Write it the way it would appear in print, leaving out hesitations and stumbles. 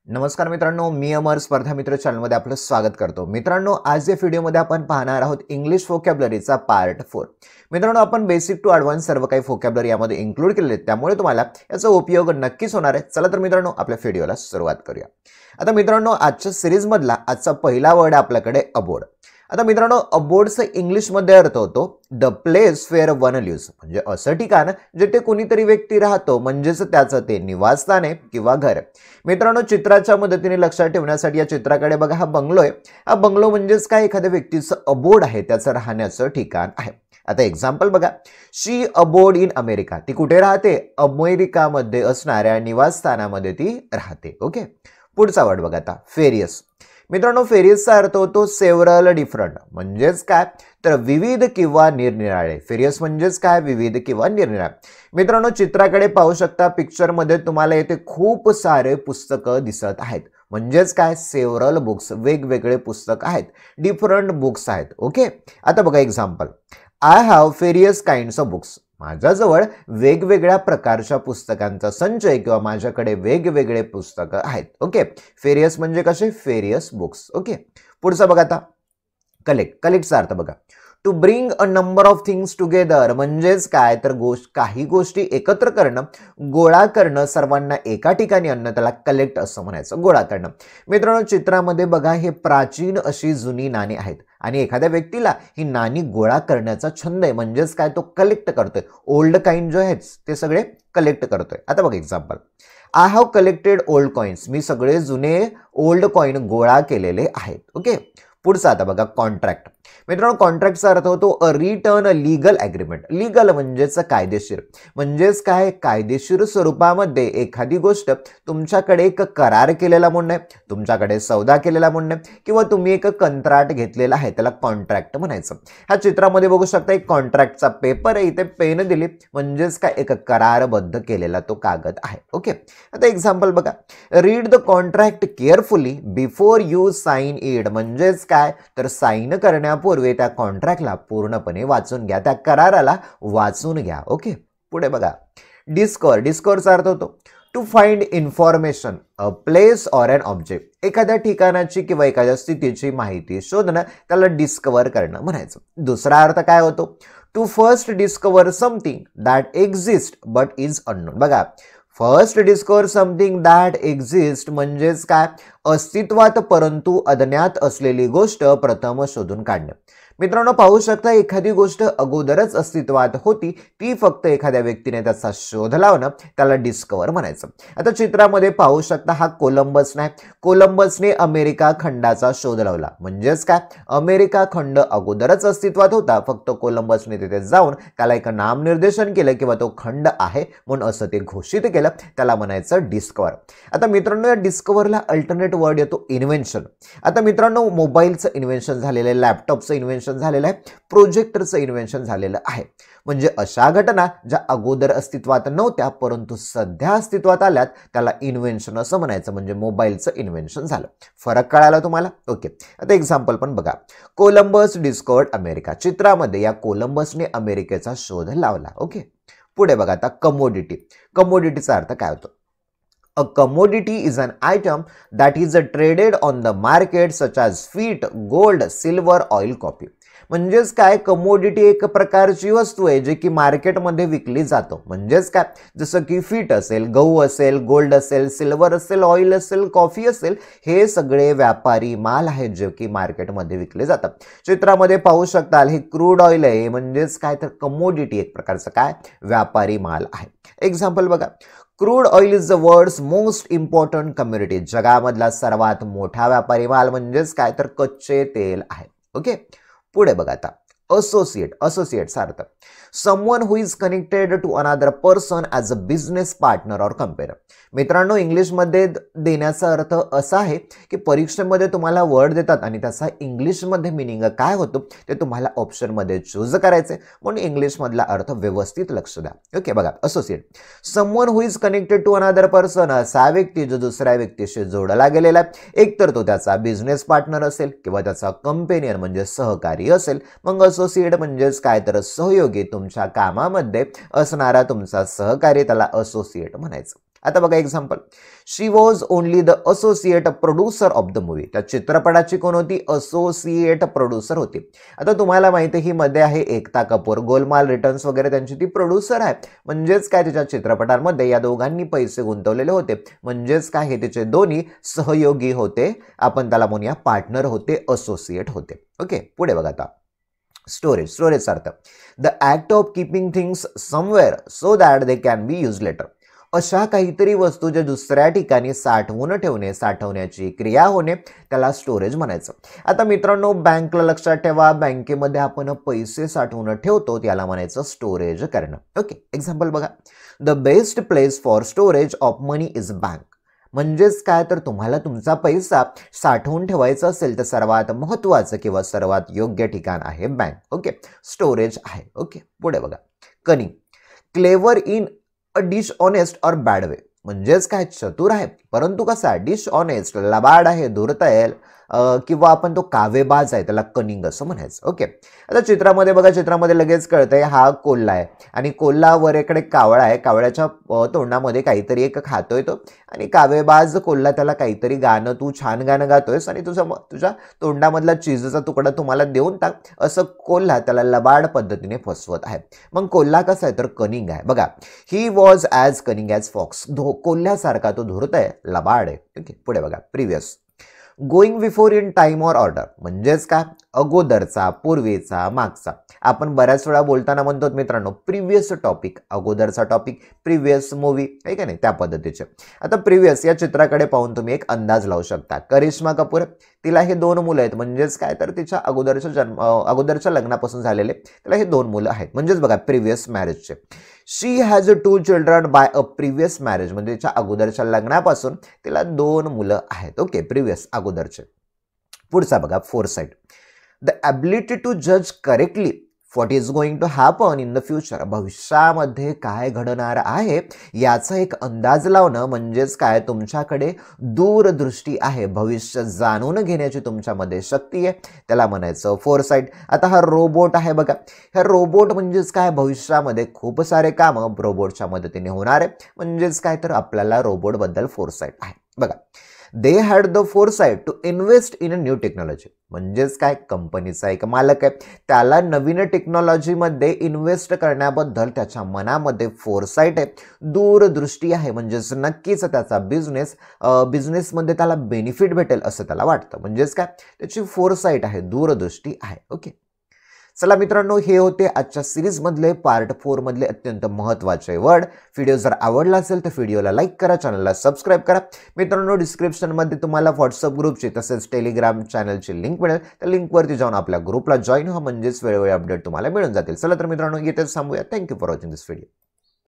नमस्कार मित्रांनो, मी अमर स्पर्धा मित्र चॅनलमध्ये आपलं स्वागत करतो। मित्रांनो, आज या व्हिडिओमध्ये आपण पाहणार आहोत इंग्लिश व्होकॅब्युलरीचा पार्ट 4। मित्रांनो, आपण बेसिक टू ॲडव्हान्स सर्व काही व्होकॅब्युलरी यामध्ये इन्क्लूड केलेले आहेत, त्यामुळे तुम्हाला याचा उपयोग नक्कीच होणार आहे। चला तर मित्रांनो, आपल्या व्हिडिओला सुरुवात करूया। आता मित्रांनो, आजच्या सिरीज मधला आजचा पहिला वर्ड आपल्याकडे अबोर्ड। आता मित्रांनो, अबोर्डचा इंग्लिश मध्ये अर्थ होतो the place where one lives, म्हणजे असं ठिकाण जिथे कोणीतरी व्यक्ती राहतो, म्हणजेच त्याचं ते निवासस्थान आहे किंवा घर। मित्रांनो, चित्राच्या मदतीने लक्षात ठेवण्यासाठी या चित्राकडे बघा, हा बंगलो आहे। हा बंगलो म्हणजेच काय, एखाद्या व्यक्तीचं अबोर्ड आहे, त्याचं राहण्याचं ठिकाण आहे। आता एक्झाम्पल बघा, शी अबोर्ड इन अमेरिका, ती कुठे राहते? अमेरिकामध्ये असणाऱ्या निवासस्थानामध्ये ती राहते। ओके, पुढचा वर्ड बघा आता, फेरियस। मित्रांनो, फेरियसचा अर्थ होतो सेव्हरल डिफरंट, म्हणजेच काय तर विविध किंवा निरनिराळे। फेरियस म्हणजेच काय, विविध किंवा निरनिराळे। मित्रांनो, चित्राकडे पाहू शकता, पिक्चर मध्ये तुम्हाला येथे खूप सारे पुस्तकं दिसत आहेत, म्हणजेच काय सेव्हरल बुक्स, वेगवेगळे पुस्तक आहेत, डिफरंट बुक्स आहेत। ओके, आता बघा example, I have furious kinds of books, माझ्याजवळ वेगवेगळ्या प्रकारच्या पुस्तकांचा संच आहे किंवा माझ्याकडे वेगवेगळे पुस्तकं आहेत। ओके, फेरियस म्हणजे कसे, फेरियस बुक्स। ओके, पुढचा बघा आता, कलेक्ट। कलेक्टचा अर्थ बघा, to bring a number of things together, म्हणजेच काय तर काही गोष्टी एकत्र करणं, गोळा करणं, सर्वांना एका ठिकाणी आणणं, त्याला कलेक्ट असं म्हणायचं, गोळा करणं। मित्रांनो, चित्रामध्ये बघा, हे प्राचीन अशी जुनी नाणी आहेत आणि एखाद्या व्यक्तीला ही नाणी गोळा करण्याचा छंद आहे, म्हणजेच काय तो कलेक्ट करतोय। ओल्ड काइंड जो आहेत ते सगळे कलेक्ट करतोय। आता बघा example, I have collected old coins, मी सगळे जुने ओल्ड कॉइन गोळा केलेले आहेत। ओके, पुढचा आता बघा, कॉन्ट्रॅक्ट। मित्रांनो, कॉन्ट्रॅक्टचा अर्थ होतो अ रिटर्न लीगल ॲग्रीमेंट। लीगल म्हणजेच कायदेशीर, म्हणजेच काय कायदेशीर स्वरूपामध्ये एखादी गोष्ट तुमच्याकडे एक करार केलेला म्हणणं आहे, तुमच्याकडे सौदा केलेला म्हणणं आहे, किंवा तुम्ही एक कंत्राट घेतलेला आहे, त्याला कॉन्ट्रॅक्ट म्हणायचं। ह्या चित्रामध्ये बघू शकता, एक कॉन्ट्रॅक्टचा पेपर आहे, इथे पेन दिली, म्हणजेच काय एक करारबद्ध केलेला तो कागद आहे। ओके, आता एक्झाम्पल बघा, read the contract carefully before you sign it, म्हणजेच काय तर साइन करण्यापूर्वी त्या कॉन्ट्रॅक्टला पूर्णपणे वाचून घ्या, त्या कराराला वाचून घ्या। ओके, पुढे बघा, डिस्कवर। डिस्कवरचा अर्थ होतो to find information, a place or an object, एखाद्या ठिकाणाची किंवा एखाद्या स्थितीची माहिती शोधणं, त्याला डिस्कवर करणं म्हणायचं। दुसरा अर्थ काय होतो, to first discover something that exist but is unknown. बघा, first discover something that exist म्हणजेच काय अस्तित्वात परंतु अज्ञात असलेली गोष्ट प्रथम शोधून काढणे। मित्रांनो, पाहू शकता, एखादी गोष्ट अगोदरच अस्तित्वात होती, ती फक्त एखाद्या व्यक्तीने त्याचा शोध लावणं, त्याला डिस्कवर म्हणायचं। आता चित्रामध्ये पाहू शकता, हा कोलंबस नाही, कोलंबसने अमेरिका खंडाचा शोध लावला, म्हणजेच काय अमेरिका खंड अगोदरच अस्तित्वात होता, फक्त कोलंबसने तिथे जाऊन त्याला एक नामनिर्देशन केलं किंवा तो खंड आहे म्हणून असं ते घोषित केलं, त्याला म्हणायचं डिस्कवर। आता मित्रांनो, या डिस्कवरला अल्टरनेट वर्ड येतो इन्व्हेन्शन। आता मित्रांनो, मोबाईलचं इन्व्हेन्शन झालेलं आहे, लॅपटॉपचं इन्व्हेन्शन झालेलं आहे, प्रोजेक्टरचं इन्व्हेन्शन झालेलं आहे, म्हणजे अशा घटना ज्या अगोदर अस्तित्वात नव्हत्या परंतु सध्या अस्तित्वात आल्यात, त्याला इन्व्हेन्शन असं म्हणायचं, म्हणजे मोबाईलचं इन्व्हेन्शन झालं। फरक कळाला तुम्हाला? ओके, आता एक्झाम्पल पण बघा, कोलंबस डिस्कवर्ड अमेरिका। चित्रामध्ये या कोलंबसने अमेरिकेचा शोध लावला। ओके, पुढे बघा आता, कमोडिटी। कमोडिटीचा अर्थ काय होतो, a commodity is an item that is traded on the market such as wheat, gold, silver, oil, coffee. म्हणजेच काय कमोडिटी एक प्रकारची वस्तू आहे जी की मार्केटमध्ये विकली जातो, म्हणजेच काय जसं की फीट असेल, गहू असेल, गोल्ड असेल, सिल्वर असेल, ऑइल असेल, कॉफी असेल, हे सगळे व्यापारी माल आहेत जे की मार्केटमध्ये विकले जातात। चित्रामध्ये पाहू शकता, हे क्रूड ऑइल आहे, म्हणजेच काय तर कमोडिटी एक प्रकारचा काय व्यापारी माल आहे। एक्झाम्पल बघा, crude oil is the world's most important community, जगामधला सर्वात मोठा व्यापारी माल म्हणजेच काय तर कच्चे तेल आहे। ओके, पुढे बघा आता, असोसिएट। असोसिएटचा अर्थ someone who is connected to another person as a business partner or compeer. मित्रांनो, इंग्लिशमध्ये देण्याचा अर्थ असा आहे की परीक्षेमध्ये तुम्हाला वर्ड देतात आणि त्याचा इंग्लिशमध्ये मिनिंग काय होतो ते तुम्हाला ऑप्शनमध्ये चूज करायचे, म्हणून इंग्लिशमधला अर्थ व्यवस्थित लक्ष द्या। ओके, बघा, associate someone who is connected to another person, असा व्यक्ती जो दुसऱ्या व्यक्तीशी जोडला गेलेला आहे, एकतर तो त्याचा बिझनेस पार्टनर असेल किंवा त्याचा कंपेनियन म्हणजे सहकारी असेल। मग असोसिएट म्हणजेच काय तर सहयोगी, तुमच्या कामामध्ये असणारा तुमचा सहकारी, त्याला असोसिएट म्हणायचं। आता बघा example, she was only the associate producer of the movie. त्या चित्रपटाची कोण होती? असोसिएट प्रोड्युसर होती. आता तुम्हाला माहिती आहे ही मध्ये आहे एकता कपूर, गोलमाल रिटर्न्स वगैरे त्यांची ती प्रोड्युसर आहे. म्हणजेच काय तिच्या चित्रपटांमध्ये या दोघांनी पैसे गुंतवलेले होते. म्हणजेच काय हे तिचे दोन्ही सहयोगी होते. आपण त्याला म्हणूया पार्टनर होते, असोसिएट होते. ओके, पुढे बघा आता. स्टोरेज अर्थ the act of keeping things somewhere so that they can be use later. अशा काहीतरी वस्तू जे दुसऱ्या ठिकाणी साठवून ठेवणे, साठवण्याची क्रिया होणे, त्याला स्टोरेज म्हणायचं. आता मित्रांनो, बँकला लक्षात ठेवा, बँकेमध्ये आपण पैसे साठवून ठेवतो, त्याला म्हणायचं स्टोरेज करणं. ओके, एक्झाम्पल बघा, the best place for storage of money is bank. म्हणजेच काय, तर तुम्हाला तुमचा पैसा साठवून ठेवायचा असेल तर सर्वात महत्त्वाचं किंवा सर्वात योग्य ठिकाण आहे बँक. ओके, स्टोरेज आहे. ओके, पुढे बघा. Cunning, clever in a dishonest or bad way. म्हणजेच काय, चतुर आहे परंतु कसा, डिसऑनेस्ट लबाड आहे, धूर्त किंवा आपण तो कावेबाज आहे, त्याला कनिंग असं म्हणायचं. ओके, आता चित्रामध्ये बघा, चित्रामध्ये लगेच कळतंय हा कोल्हा आहे आणि कोल्हावर इकडे कावळा आहे. कावळ्याच्या तोंडामध्ये काहीतरी एक खातोय तो, आणि कावेबाज कोल्हा त्याला काहीतरी गाणं, तू छान गाणं गातोयस आणि तुझ्या तोंडामधला चीजचा तुकडा तुम्हाला देऊन टाक, असं कोल्हा त्याला लबाड पद्धतीने फसवत आहे. मग कोल्हा कसा आहे, तर कनिंग आहे. बघा, ही वॉज ॲज कनिंग ॲज फॉक्स. कोल्ह्यासारखा तो धूर्त आहे, लबाड आहे. ओके, पुढे बघा. Previous, going before in time or order. म्हणजेच काय, अगोदरचा, पूर्वीचा, मागचा. आपण बऱ्याच वेळा बोलताना म्हणतो मित्रांनो प्रिव्हियस टॉपिक, अगोदरचा टॉपिक, प्रिव्हियस मूवी, आहे का नाही, त्या पद्धतीचे. आता प्रिव्हियस या चित्राकडे पाहून तुम्ही एक अंदाज लावू शकता. करिश्मा कपूर, तिला हे 2 मुलं आहेत. म्हणजेच काय, तर तिच्या अगोदरच्या लग्नापासून झालेले तिला हे 2 मुलं आहेत. म्हणजेच बघा, प्रिव्हियस मॅरेजचे. She has 2 children by a previous marriage. म्हणजे तिच्या अगोदरच्या लग्नापासून तिला 2 मुलं आहेत. ओके, प्रिव्हियस, अगोदरचे. पुढचा बघा, फोरसाइट, द ॲबिलिटी टू जज correctly what is going to happen in the future. भविष्यामध्ये काय घडणार आहे याचा एक अंदाज लावणं. म्हणजेच काय, तुमच्याकडे दूरदृष्टी आहे, भविष्य जाणून घेण्याची तुमच्यामध्ये शक्ती आहे, त्याला म्हणायचं फोरसाइट. आता हा रोबोट आहे बघा, ह्या रोबोट म्हणजेच काय, भविष्यामध्ये खूप सारे कामं रोबोटच्या मदतीने होणार आहे. म्हणजेच काय, तर आपल्याला रोबोटबद्दल फोरसाइट आहे. बघा, they had the foresight to invest in a new technology. म्हणजेच काय, कंपनीचा एक मालक आहे, त्याला नवीन टेक्नॉलॉजीमध्ये इन्व्हेस्ट करण्याबद्दल त्याच्या मनामध्ये फोरसाइट आहे, दूरदृष्टी आहे. म्हणजेच नक्कीच त्याचा बिझनेसमध्ये त्याला बेनिफिट भेटेल असं त्याला वाटतं. म्हणजेच काय, त्याची फोरसाइट आहे, दूरदृष्टी आहे. ओके, चला मित्रांनो, हे होते आजच्या सिरीजमधले पार्ट 4 मधले अत्यंत महत्त्वाचे वर्ड. व्हिडिओ जर आवडला असेल तर व्हिडिओला लाईक करा, चॅनलला सबस्क्राईब करा. मित्रांनो, डिस्क्रिप्शनमध्ये तुम्हाला व्हॉट्सअप ग्रुपची तसेच टेलिग्राम चॅनलची लिंक मिळेल. त्या लिंकवरती जाऊन आपल्या ग्रुपला जॉईन व्हा, म्हणजेच वेळोवेळी अपडेट तुम्हाला मिळून जातील. चला तर मित्रांनो, येथेच थांबूया. Thank you for watching this video.